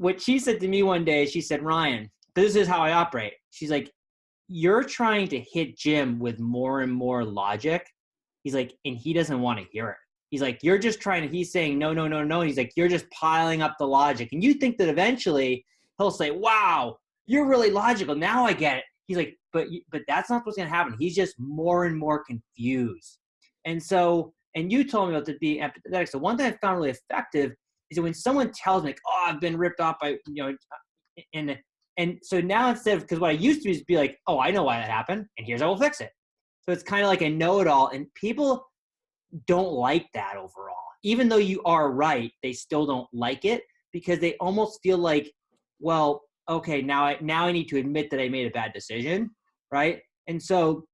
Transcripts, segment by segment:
what she said to me one day, she said, Ryan, this is how I operate. She's like, you're trying to hit Jim with more and more logic. He's like, and he doesn't want to hear it. He's like, you're just trying to, he's saying, no, no, no, no. He's like, you're just piling up the logic. And you think that eventually he'll say, wow, you're really logical. Now I get it. He's like, but that's not what's going to happen. He's just more and more confused. And so, and you told me about to be empathetic. So one thing I found really effective is that when someone tells me, like, oh, I've been ripped off by, and so now instead of, because what I used to do is be like, oh, I know why that happened, and here's how we'll fix it. So it's kind of like a know-it-all, and people don't like that overall. Even though you are right, they still don't like it because they almost feel like, well, okay, now I need to admit that I made a bad decision, right? And so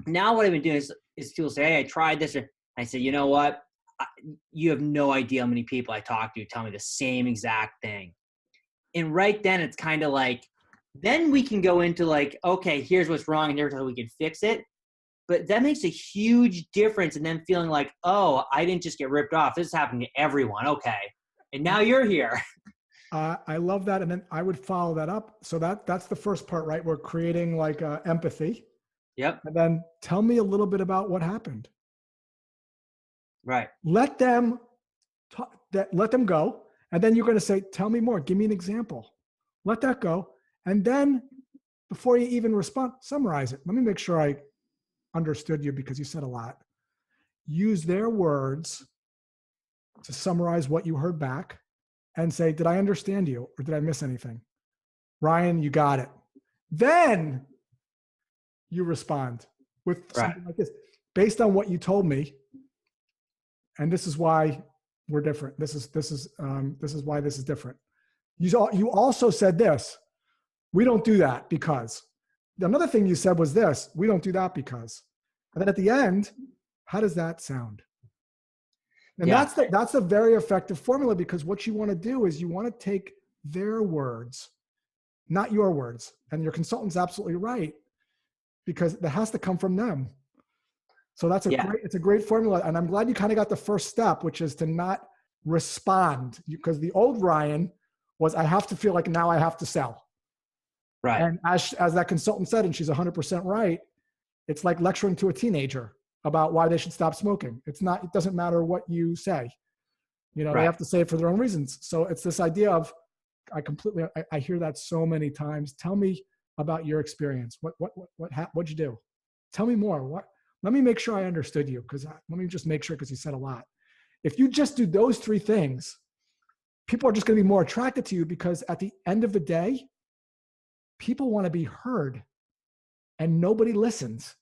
now what I've been doing is people say, hey, I tried this. I say, you know what? You have no idea how many people I talk to tell me the same exact thing. And right then it's kind of like, then we can go into like, okay, here's what's wrong and here's how we can fix it. But that makes a huge difference in them feeling like, oh, I didn't just get ripped off. This is happening to everyone. Okay. And now you're here. I love that. And then I would follow that up. So that's the first part, right? We're creating like empathy. Yep. And then tell me a little bit about what happened. Right. Let them go. And then you're going to say, tell me more. Give me an example. Let that go. And then before you even respond, summarize it. Let me make sure I understood you because you said a lot. Use their words to summarize what you heard back and say, did I understand you or did I miss anything? Ryan, you got it. Then you respond with something like this. Based on what you told me, and this is why we're different. This is why this is different. You also said this. We don't do that because. Another thing you said was this. We don't do that because. And then at the end, how does that sound? And that's a very effective formula because what you want to do is you want to take their words, not your words. And your consultant's absolutely right because that has to come from them. So it's a great formula. And I'm glad you kind of got the first step, which is to not respond because the old Ryan was, I have to feel like now I have to sell. Right. And as that consultant said, and she's 100% right, it's like lecturing to a teenager about why they should stop smoking. It doesn't matter what you say. They have to say it for their own reasons. So it's this idea of, I hear that so many times. Tell me about your experience. What'd you do? Tell me more. Let me make sure I understood you let me just make sure because you said a lot. If you just do those three things, people are just going to be more attracted to you because at the end of the day, people want to be heard and nobody listens